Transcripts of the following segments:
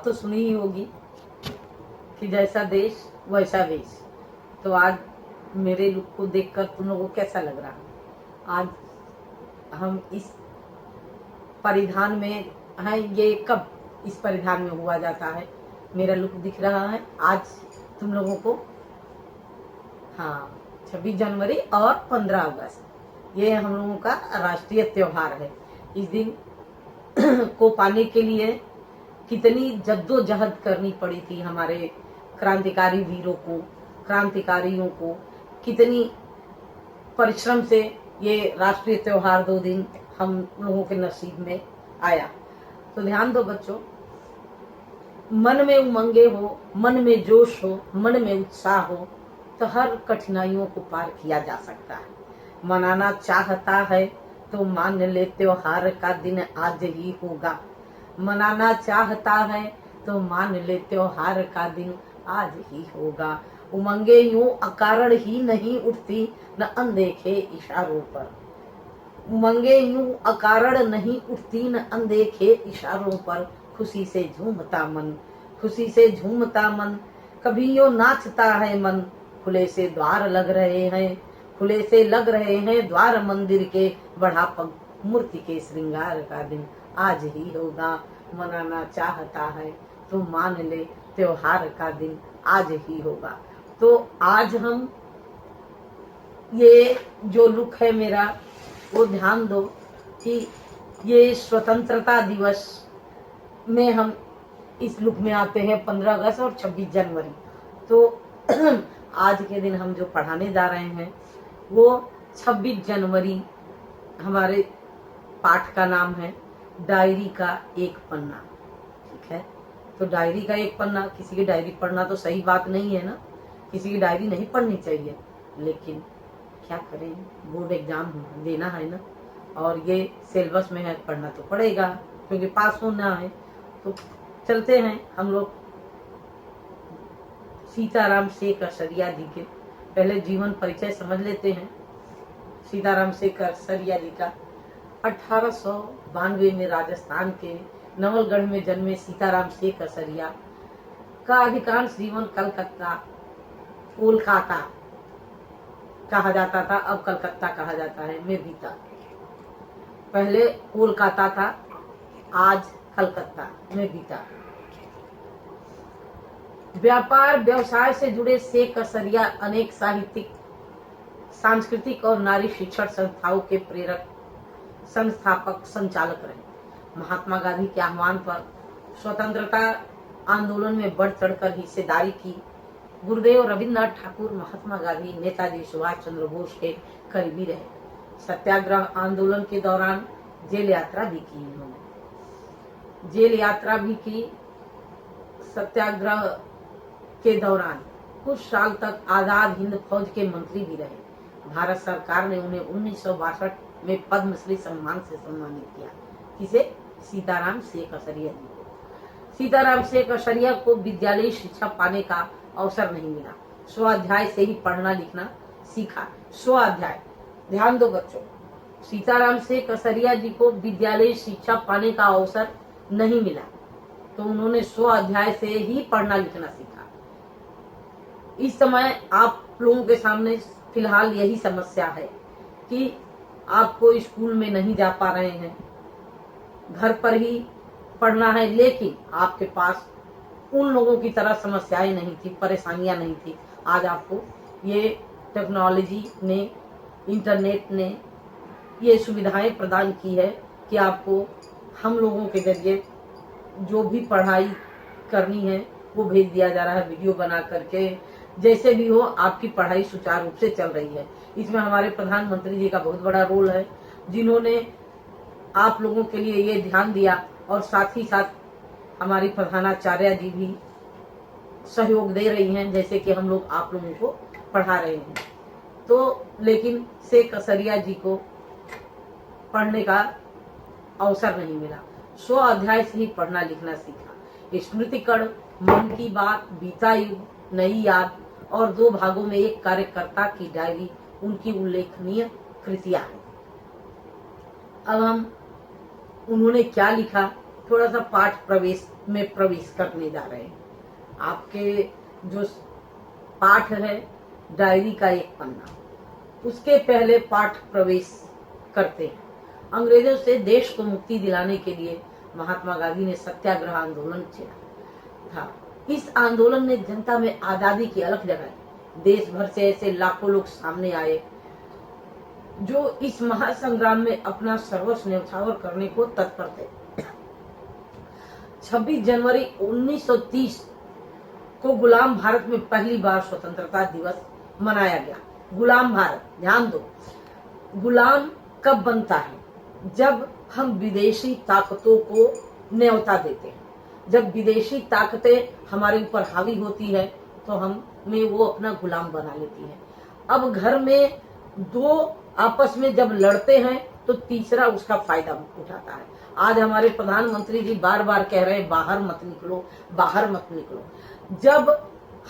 तो सुनी ही होगी कि जैसा देश वैसा वेश। तो आज मेरे लुक को देखकर तुम लोगों को कैसा लग रहा है? आज हम इस परिधान में हैं, ये कब इस परिधान में हुआ जाता है? मेरा लुक दिख रहा है आज तुम लोगों को? हाँ, 26 जनवरी और 15 अगस्त ये हम लोगों का राष्ट्रीय त्योहार है। इस दिन को पाने के लिए कितनी जद्दोजहद करनी पड़ी थी हमारे क्रांतिकारी वीरों को, क्रांतिकारियों को, कितनी परिश्रम से ये राष्ट्रीय त्योहार 2 दिन हम लोगों के नसीब में आया। तो ध्यान दो बच्चों, मन में उमंगे हो, मन में जोश हो, मन में उत्साह हो तो हर कठिनाइयों को पार किया जा सकता है। मनाना चाहता है तो मान ले त्योहार का दिन आज ही होगा। मनाना चाहता है तो मान ले त्योहार का दिन आज ही होगा। उमंगे यूं अकारण ही नहीं उठती न अनदेखे इशारों पर। उमंगे यूं अकारण नहीं उठती न अनदेखे इशारों पर। खुशी से झूमता मन, खुशी से झूमता मन, कभी यो नाचता है मन। खुले से द्वार लग रहे हैं, खुले से लग रहे हैं द्वार मंदिर के। बढ़ा पग मूर्ति के श्रृंगार का दिन आज ही होगा। मनाना चाहता है तो मान ले त्योहार का दिन आज ही होगा। तो आज हम ये जो लुक है मेरा, वो ध्यान दो कि ये स्वतंत्रता दिवस में हम इस लुक में आते हैं 15 अगस्त और 26 जनवरी। तो आज के दिन हम जो पढ़ाने जा रहे हैं वो 26 जनवरी हमारे पाठ का नाम है डायरी का एक पन्ना। ठीक है, तो डायरी का एक पन्ना, किसी की डायरी पढ़ना तो सही बात नहीं है ना, किसी की डायरी नहीं पढ़नी चाहिए, लेकिन क्या करें, बोर्ड एग्जाम देना है ना, और ये सिलेबस में है, पढ़ना तो पड़ेगा क्योंकि पास होना है। तो चलते हैं हम लोग सीताराम शेखर सरिया जी के पहले जीवन परिचय समझ लेते हैं। सीताराम शेखर सरिया जी का 1892 में राजस्थान के नवलगढ़ में जन्मे सीताराम शेखर सरिया का अधिकांश जीवन कलकत्ता, कोलकाता कहा जाता था, अब कलकत्ता कहा जाता है, में बीता। पहले कोलकाता था, आज कलकत्ता में बीता। व्यापार व्यवसाय से जुड़े शेखर सरिया अनेक साहित्यिक, सांस्कृतिक और नारी शिक्षण संस्थाओं के प्रेरक, संस्थापक, संचालक रहे। महात्मा गांधी के आह्वान पर स्वतंत्रता आंदोलन में बढ़ चढ़कर हिस्सेदारी की। गुरुदेव रविन्द्रनाथ ठाकुर, महात्मा गांधी, नेताजी सुभाष चंद्र बोस के करीबी रहे। सत्याग्रह आंदोलन के दौरान जेल यात्रा भी की इन्होंने, जेल यात्रा भी की। सत्याग्रह के दौरान कुछ साल तक आजाद हिंद फौज के मंत्री भी रहे। भारत सरकार ने उन्हें 1962 में पद्मश्री सम्मान से सम्मानित किया। किसे? सीताराम शेखर सरिया जी को। सीताराम शेखर सरिया को विद्यालयी शिक्षा पाने का अवसर नहीं मिला, स्वाध्याय से ही पढ़ना लिखना सीखा। स्वाध्याय, ध्यान दो बच्चों, सीताराम शेखर सरिया जी को विद्यालयी शिक्षा पाने का अवसर नहीं मिला, तो उन्होंने स्वाध्याय से ही पढ़ना लिखना सीखा। इस समय आप लोगों के सामने फिलहाल यही समस्या है कि आपको स्कूल में नहीं जा पा रहे हैं, घर पर ही पढ़ना है, लेकिन आपके पास उन लोगों की तरह समस्याएं नहीं थी, परेशानियां नहीं थी। आज आपको ये टेक्नोलॉजी ने, इंटरनेट ने ये सुविधाएं प्रदान की है कि आपको हम लोगों के जरिए जो भी पढ़ाई करनी है वो भेज दिया जा रहा है, वीडियो बना करके। जैसे भी हो, आपकी पढ़ाई सुचारू रूप से चल रही है। इसमें हमारे प्रधानमंत्री जी का बहुत बड़ा रोल है, जिन्होंने आप लोगों के लिए ये ध्यान दिया, और साथ ही साथ हमारी प्रधानाचार्य जी भी सहयोग दे रही हैं, जैसे कि हम लोग आप लोगों को पढ़ा रहे हैं। तो लेकिन शेखर सरिया जी को पढ़ने का अवसर नहीं मिला, स्व अध्याय से ही पढ़ना लिखना सीखा। स्मृतिकण, मन की बात, बीता युग, नई याद और 2 भागों में एक कार्यकर्ता की डायरी उनकी उल्लेखनीय कृतियां हैं। अब हम उन्होंने क्या लिखा, थोड़ा सा पाठ प्रवेश में प्रवेश करने जा रहे हैं। आपके जो पाठ है डायरी का एक पन्ना, उसके पहले पाठ प्रवेश करते हैं। अंग्रेजों से देश को मुक्ति दिलाने के लिए महात्मा गांधी ने सत्याग्रह आंदोलन छेड़ा था। इस आंदोलन ने जनता में आजादी की अलख जगाई। देश भर से ऐसे लाखों लोग सामने आए जो इस महासंग्राम में अपना सर्वस्व न्यौछावर करने को तत्पर थे। 26 जनवरी 1930 को गुलाम भारत में पहली बार स्वतंत्रता दिवस मनाया गया। गुलाम भारत, ध्यान दो, गुलाम कब बनता है? जब हम विदेशी ताकतों को न्योता देते हैं। जब विदेशी ताकतें हमारे ऊपर हावी होती है तो हमें वो अपना गुलाम बना लेती है। अब घर में दो आपस में जब लड़ते हैं तो तीसरा उसका फायदा उठाता है। आज हमारे प्रधानमंत्री जी बार बार कह रहे हैं बाहर मत निकलो, बाहर मत निकलो। जब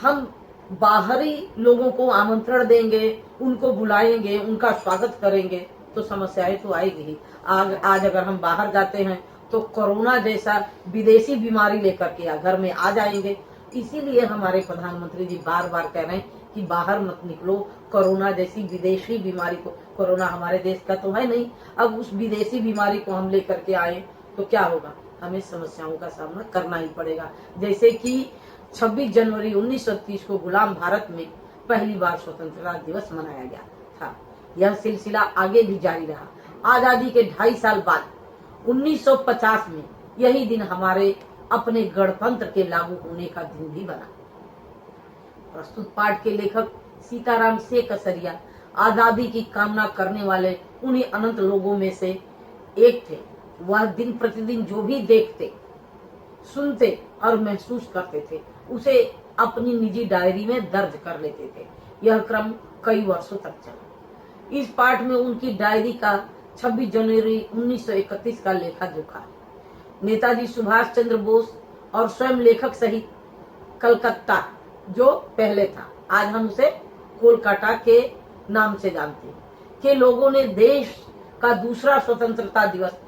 हम बाहरी लोगों को आमंत्रण देंगे, उनको बुलाएंगे, उनका स्वागत करेंगे तो समस्याएं तो आएगी ही। आज अगर हम बाहर जाते हैं तो कोरोना जैसा विदेशी बीमारी लेकर के घर में आ जाएंगे। इसीलिए हमारे प्रधानमंत्री जी बार बार कह रहे हैं कि बाहर मत निकलो, कोरोना जैसी विदेशी बीमारी को, कोरोना हमारे देश का तो है नहीं, अब उस विदेशी बीमारी को हम लेकर के आए तो क्या होगा? हमें समस्याओं का सामना करना ही पड़ेगा। जैसे कि 26 जनवरी 1930 को गुलाम भारत में पहली बार स्वतंत्रता दिवस मनाया गया था। यह सिलसिला आगे भी जारी रहा। आजादी के 2.5 साल बाद 1950 में यही दिन हमारे अपने गणतंत्र के लागू होने का दिन भी बना। प्रस्तुत पाठ के लेखक सीताराम सेकसरिया आजादी की कामना करने वाले उन्हीं अनंत लोगों में से एक थे। वह दिन प्रतिदिन जो भी देखते, सुनते और महसूस करते थे उसे अपनी निजी डायरी में दर्ज कर लेते थे। यह क्रम कई वर्षों तक चला। इस पाठ में उनकी डायरी का 26 जनवरी 1931 का लेखा जोखा है। नेताजी सुभाष चंद्र बोस और स्वयं लेखक सहित कलकत्ता, जो पहले था, आज हम उसे कोलकाता के नाम से जानते हैं, के लोगों ने देश का दूसरा स्वतंत्रता दिवस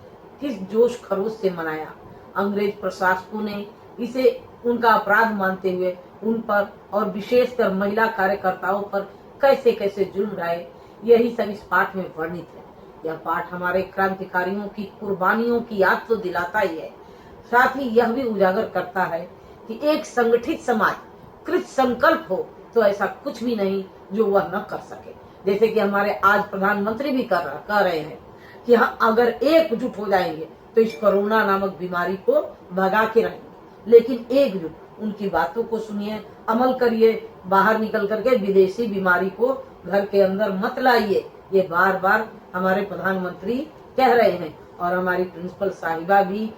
किस जोश खरोश से मनाया। अंग्रेज प्रशासकों ने इसे उनका अपराध मानते हुए उन पर और विशेषकर महिला कार्यकर्ताओं पर कैसे कैसे जुल्म ढाए, यही सब इस पाठ में वर्णित है। यह पाठ हमारे क्रांतिकारियों की कुर्बानियों की याद तो दिलाता ही है, साथ ही यह भी उजागर करता है कि एक संगठित समाज कृत संकल्प हो तो ऐसा कुछ भी नहीं जो वह न कर सके। जैसे कि हमारे आज प्रधानमंत्री भी कर रहे हैं कि हाँ, अगर एकजुट हो जाएंगे तो इस कोरोना नामक बीमारी को भगा के रहेंगे। लेकिन एकजुट, उनकी बातों को सुनिए, अमल करिए, बाहर निकल करके विदेशी बीमारी को घर के अंदर मत लाइए। ये बार बार हमारे प्रधानमंत्री कह रहे हैं और हमारी प्रिंसिपल साहिबा भी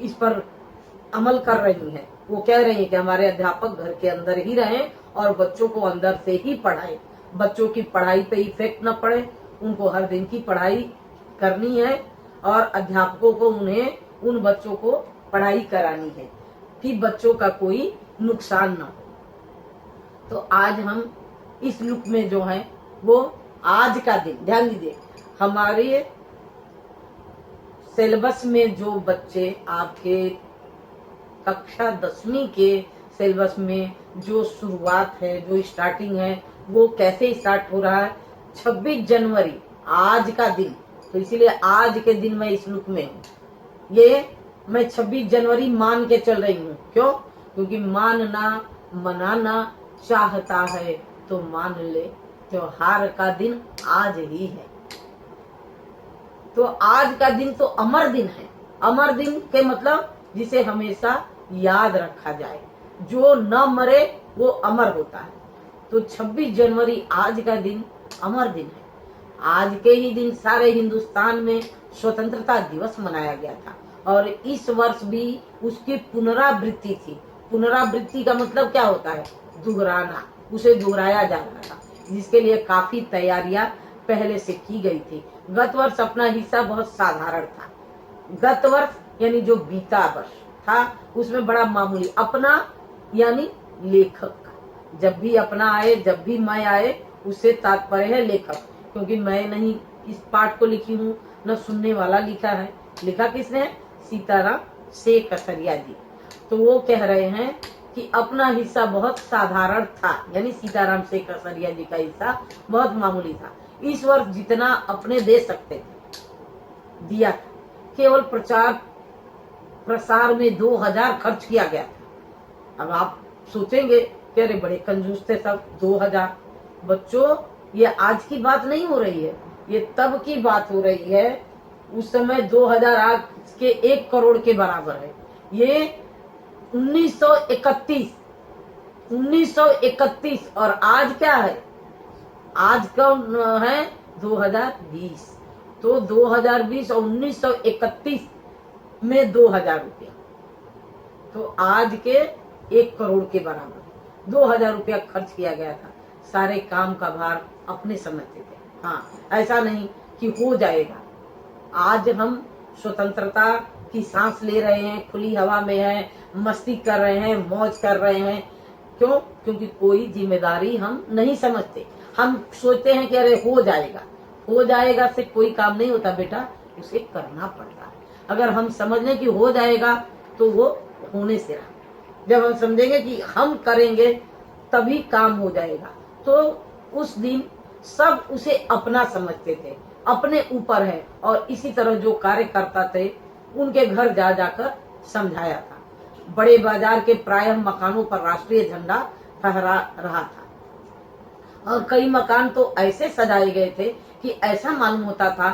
इस पर अमल कर रही हैं। वो कह रही हैं कि हमारे अध्यापक घर के अंदर ही रहें और बच्चों को अंदर से ही पढ़ाएं। बच्चों की पढ़ाई पे इफेक्ट न पड़े, उनको हर दिन की पढ़ाई करनी है और अध्यापकों को उन्हें उन बच्चों को पढ़ाई करानी है कि बच्चों का कोई नुकसान न हो। तो आज हम इस लुक में जो है वो आज का दिन, ध्यान दीजिए, हमारे सिलेबस में जो बच्चे आपके कक्षा 10वीं के सिलेबस में जो शुरुआत है, जो स्टार्टिंग है, वो कैसे स्टार्ट हो रहा है? 26 जनवरी, आज का दिन। तो इसीलिए आज के दिन मैं इस लुक में हूँ। ये मैं 26 जनवरी मान के चल रही हूँ। क्यों? क्योंकि मानना मनाना चाहता है तो मान ले, त्योहार का दिन आज ही है। तो आज का दिन तो अमर दिन है। अमर दिन के मतलब जिसे हमेशा याद रखा जाए, जो न मरे वो अमर होता है। तो 26 जनवरी आज का दिन अमर दिन है। आज के ही दिन सारे हिंदुस्तान में स्वतंत्रता दिवस मनाया गया था और इस वर्ष भी उसकी पुनरावृत्ति थी। पुनरावृत्ति का मतलब क्या होता है? दोहराना, उसे दोहराया जा रहा था, जिसके लिए काफी तैयारियां पहले से की गई थी। गत वर्ष अपना हिस्सा बहुत साधारण था। गत वर्ष यानी जो बीता वर्ष था उसमें बड़ा मामूली, अपना यानी लेखक का। जब भी अपना आए, जब भी मैं आए, उससे तात्पर्य है लेखक, क्योंकि मैं नहीं इस पाठ को लिखी हूँ, न सुनने वाला लिखा है। लिखा किसने है? सीताराम सेकसरिया जी। तो वो कह रहे हैं कि अपना हिस्सा बहुत साधारण था, यानी सीताराम शेखर कसरिया जी का हिस्सा बहुत मामूली था। इस वर्ष जितना अपने दे सकते थे दिया था, केवल प्रचार प्रसार में 2000 खर्च किया गया था। अब आप सोचेंगे कि अरे बड़े कंजूस थे सब, 2000। बच्चों, ये आज की बात नहीं हो रही है, ये तब की बात हो रही है। उस समय 2000 आज के 1 करोड़ के बराबर है। ये 1931 और आज क्या है, आज का है 2020। तो 2020 और 1931 में 2000 रुपया, तो आज के 1 करोड़ के बराबर 2000 रुपया खर्च किया गया था। सारे काम का भार अपने समझते थे। हाँ, ऐसा नहीं कि हो जाएगा। आज हम स्वतंत्रता की सांस ले रहे हैं, खुली हवा में हैं, मस्ती कर रहे हैं, मौज कर रहे हैं। क्यों? क्योंकि कोई जिम्मेदारी हम नहीं समझते। हम सोचते हैं कि अरे हो जाएगा, हो जाएगा से कोई काम नहीं होता बेटा, उसे करना पड़ता है। अगर हम समझ लें कि हो जाएगा तो वो होने से रहा। जब हम समझेंगे कि हम करेंगे तभी काम हो जाएगा, तो उस दिन सब उसे अपना समझते थे, अपने ऊपर है। और इसी तरह जो कार्यकर्ता थे उनके घर जा जाकर समझाया था। बड़े बाजार के प्रायः मकानों पर राष्ट्रीय झंडा फहरा रहा था और कई मकान तो ऐसे सजाए गए थे कि ऐसा मालूम होता था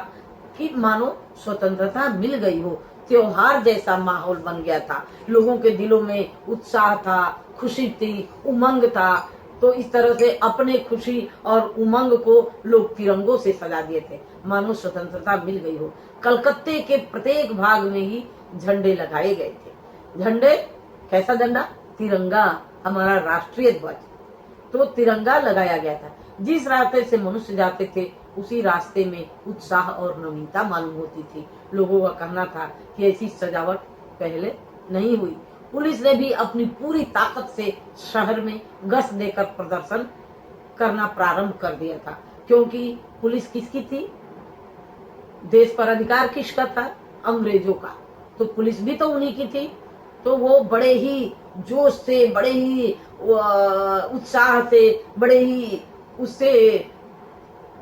कि मानो स्वतंत्रता मिल गई हो। त्योहार जैसा माहौल बन गया था, लोगों के दिलों में उत्साह था, खुशी थी, उमंग था। तो इस तरह से अपने खुशी और उमंग को लोग तिरंगों से सजा दिए थे, मानो स्वतंत्रता मिल गई हो। कलकत्ते के प्रत्येक भाग में ही झंडे लगाए गए थे। झंडे, कैसा झंडा? तिरंगा, हमारा राष्ट्रीय ध्वज। तो तिरंगा लगाया गया था। जिस रास्ते से मनुष्य जाते थे उसी रास्ते में उत्साह और नवीनता मालूम होती थी। लोगों का कहना था कि ऐसी सजावट पहले नहीं हुई। पुलिस ने भी अपनी पूरी ताकत से शहर में गश्त देकर प्रदर्शन करना प्रारंभ कर दिया था। क्योंकि पुलिस किसकी थी? देश पर अधिकार किसका था? अंग्रेजों का। तो पुलिस भी तो उन्हीं की थी। तो वो बड़े ही जोश से, बड़े ही उत्साह से, बड़े ही उससे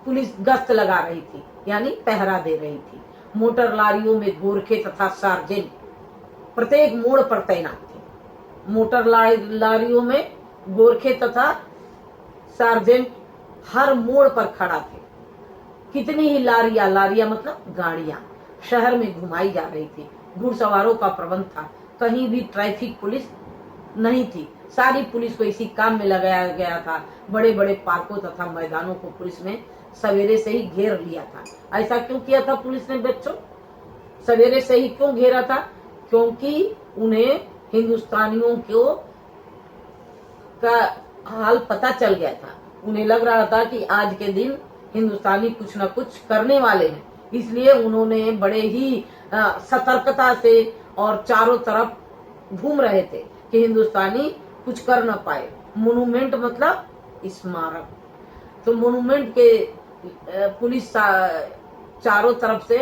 पुलिस गश्त लगा रही थी, यानी पहरा दे रही थी। मोटर लारियों में गोरखे तथा सार्जेंट प्रत्येक मोड़ पर तैनात थे। मोटर लारियों में गोरखे तथा सार्जेंट हर मोड़ पर खड़ा थे। कितनी ही लारियां मतलब गाड़ियां शहर में घुमाई जा रही थी। घुड़सवारों का प्रबंध था। कहीं भी ट्रैफिक पुलिस नहीं थी, सारी पुलिस को इसी काम में लगाया गया था। बड़े बड़े पार्कों तथा मैदानों को पुलिस ने सवेरे से ही घेर लिया था। ऐसा क्यों किया था पुलिस ने बच्चों? सवेरे से ही क्यों घेरा था? क्योंकि उन्हें हिंदुस्तानियों को का हाल पता चल गया था। उन्हें लग रहा था कि आज के दिन हिंदुस्तानी कुछ न कुछ करने वाले हैं। इसलिए उन्होंने बड़े ही सतर्कता से और चारों तरफ घूम रहे थे कि हिंदुस्तानी कुछ कर न पाए। मोनूमेंट मतलब स्मारक। तो मोनूमेंट के पुलिस चारों तरफ से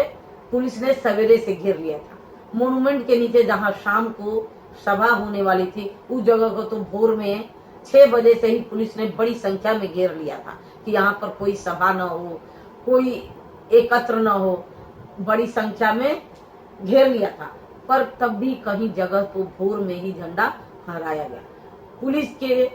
पुलिस ने सवेरे से घेर लिया था। मोनूमेंट के नीचे जहां शाम को सभा होने वाली थी उस जगह को तो भोर में 6 बजे से ही पुलिस ने बड़ी संख्या में घेर लिया था कि यहाँ पर कोई सभा न हो, कोई एकत्र न हो। बड़ी संख्या में घेर लिया था, पर तब भी कहीं जगह तो भोर में ही झंडा फहराया गया। पुलिस के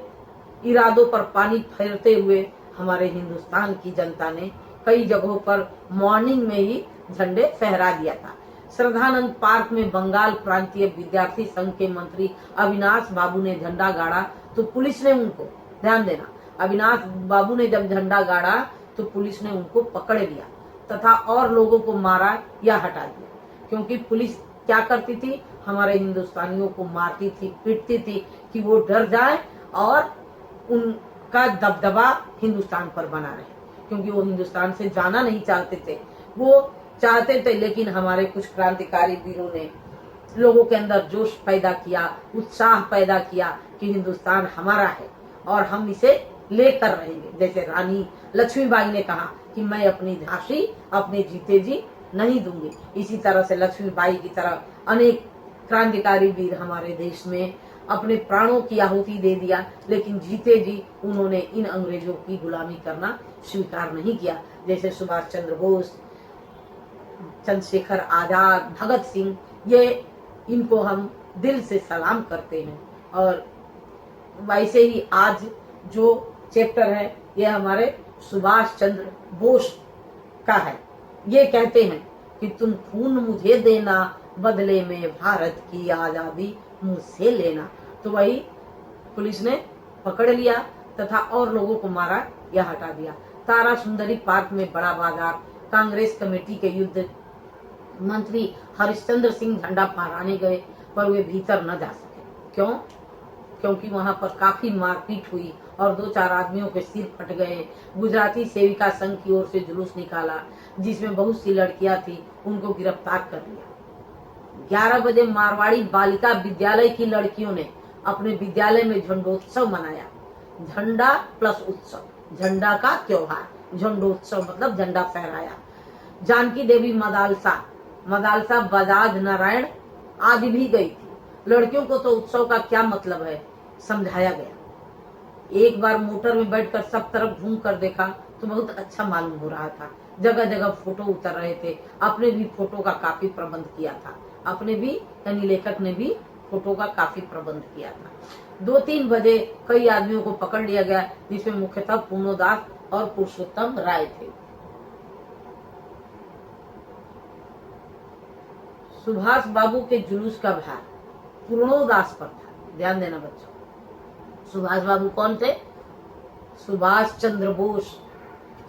इरादों पर पानी फेरते हुए हमारे हिंदुस्तान की जनता ने कई जगहों पर मॉर्निंग में ही झंडे फहरा दिया था। श्रद्धानंद पार्क में बंगाल प्रांतीय विद्यार्थी संघ के मंत्री अविनाश बाबू ने झंडा गाड़ा तो पुलिस ने उनको, ध्यान देना, अविनाश बाबू ने जब झंडा गाड़ा तो पुलिस ने उनको पकड़ लिया तथा और लोगों को मारा या हटा दिया। क्योंकि पुलिस क्या करती थी? हमारे हिंदुस्तानियों को मारती थी, पीटती थी कि वो डर जाए और उनका दबदबा हिंदुस्तान पर बना रहे। क्योंकि वो हिंदुस्तान से जाना नहीं चाहते थे, वो चाहते थे, लेकिन हमारे कुछ क्रांतिकारी वीरों ने लोगों के अंदर जोश पैदा किया, उत्साह पैदा किया कि हिंदुस्तान हमारा है और हम इसे लेकर रहेंगे। जैसे रानी लक्ष्मीबाई ने कहा कि मैं अपनी झांसी अपने जीते जी नहीं दूंगी। इसी तरह से लक्ष्मीबाई की तरह अनेक क्रांतिकारी वीर हमारे देश में अपने प्राणों की आहुति दे दिया, लेकिन जीते जी उन्होंने इन अंग्रेजों की गुलामी करना स्वीकार नहीं किया। जैसे सुभाष चंद्र बोस, चंद्रशेखर आजाद, भगत सिंह, ये इनको हम दिल से सलाम करते हैं। और वैसे ही आज जो चैप्टर है ये हमारे सुभाष चंद्र बोस का है। ये कहते हैं कि तुम खून मुझे देना, बदले में भारत की आजादी मुझसे लेना। तो वही पुलिस ने पकड़ लिया तथा और लोगों को मारा या हटा दिया। तारा सुंदरी पार्क में बड़ा बाजार, कांग्रेस कमेटी के युद्ध मंत्री हरिश्चंद्र सिंह झंडा फहराने गए, पर वे भीतर न जा सके। क्यों? क्योंकि वहां पर काफी मारपीट हुई और 2-4 आदमियों के सिर फट गए। गुजराती सेविका संघ की ओर से जुलूस निकाला, जिसमें बहुत सी लड़कियां थी, उनको गिरफ्तार कर लिया। 11 बजे मारवाड़ी बालिका विद्यालय की लड़कियों ने अपने विद्यालय में झंडोत्सव मनाया। झंडा प्लस उत्सव, झंडा का त्योहार, झंडोत्सव मतलब झंडा फहराया। जानकी देवी मदालसा बजाज नारायण आदि भी गई थी। लड़कियों को तो उत्सव का क्या मतलब है समझाया गया। एक बार मोटर में बैठकर सब तरफ घूम कर देखा तो बहुत अच्छा मालूम हो रहा था। जगह जगह फोटो उतर रहे थे। अपने भी फोटो का काफी प्रबंध किया था। अपने भी यानी लेखक ने भी फोटो का काफी प्रबंध किया था। 2-3 बजे कई आदमियों को पकड़ लिया गया, जिसमें मुख्यतः पूर्णोदास और पुरुषोत्तम राय थे। सुभाष बाबू के जुलूस का भार पूर्णोदास पर था। ध्यान देना बच्चों, सुभाष बाबू कौन थे? सुभाष चंद्र बोस।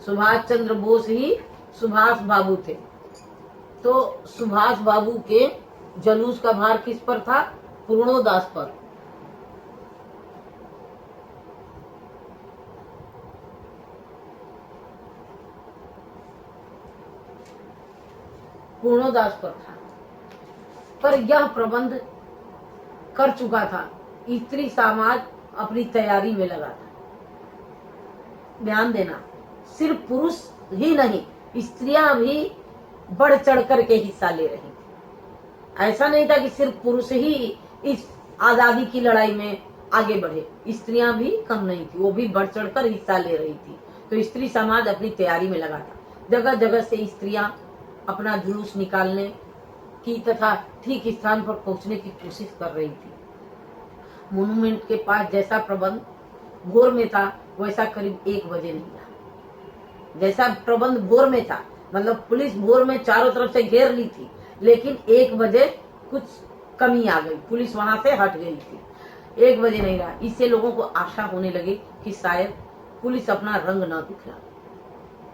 सुभाष चंद्र बोस ही सुभाष बाबू थे। तो सुभाष बाबू के जुलूस का भार किस पर था? पूर्णोदास पर। पूर्णोदास पर था। पर यह प्रबंध कर चुका था, स्त्री समाज अपनी तैयारी में लगा था। ध्यान देना, सिर्फ पुरुष ही नहीं, स्त्रियां भी बढ़ चढ़ कर के हिस्सा ले रही थी। ऐसा नहीं था कि सिर्फ पुरुष ही इस आजादी की लड़ाई में आगे बढ़े, स्त्रियां भी कम नहीं थी, वो भी बढ़ चढ़ कर हिस्सा ले रही थी। तो स्त्री समाज अपनी तैयारी में लगा था। जगह जगह से स्त्रियां अपना जुलूस निकालने की तथा ठीक स्थान पर पहुंचने की कोशिश कर रही थी। मोन्यूमेंट के पास जैसा प्रबंध भोर में था, वैसा करीब 1 बजे नहीं था। जैसा प्रबंध भोर में था, मतलब पुलिस भोर में चारों तरफ से घेर ली थी, लेकिन 1 बजे कुछ कमी आ गई, पुलिस वहां से हट गई थी। 1 बजे नहीं रहा। इससे लोगों को आशा होने लगी कि शायद पुलिस अपना रंग न दिखला,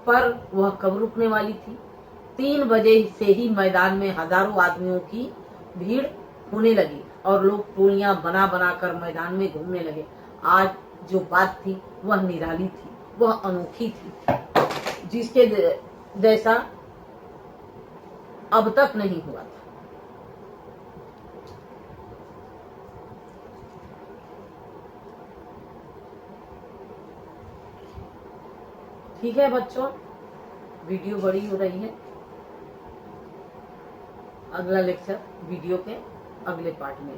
पर वह कब रुकने वाली थी। 3 बजे से ही मैदान में हजारों आदमियों की भीड़ होने लगी और लोग टोलियां बना बना कर मैदान में घूमने लगे। आज जो बात थी वह निराली थी, वह अनोखी थी, जिसके जैसा अब तक नहीं हुआ था। ठीक है बच्चों, वीडियो बड़ी हो रही है। अगला लेक्चर वीडियो के अगले पार्ट में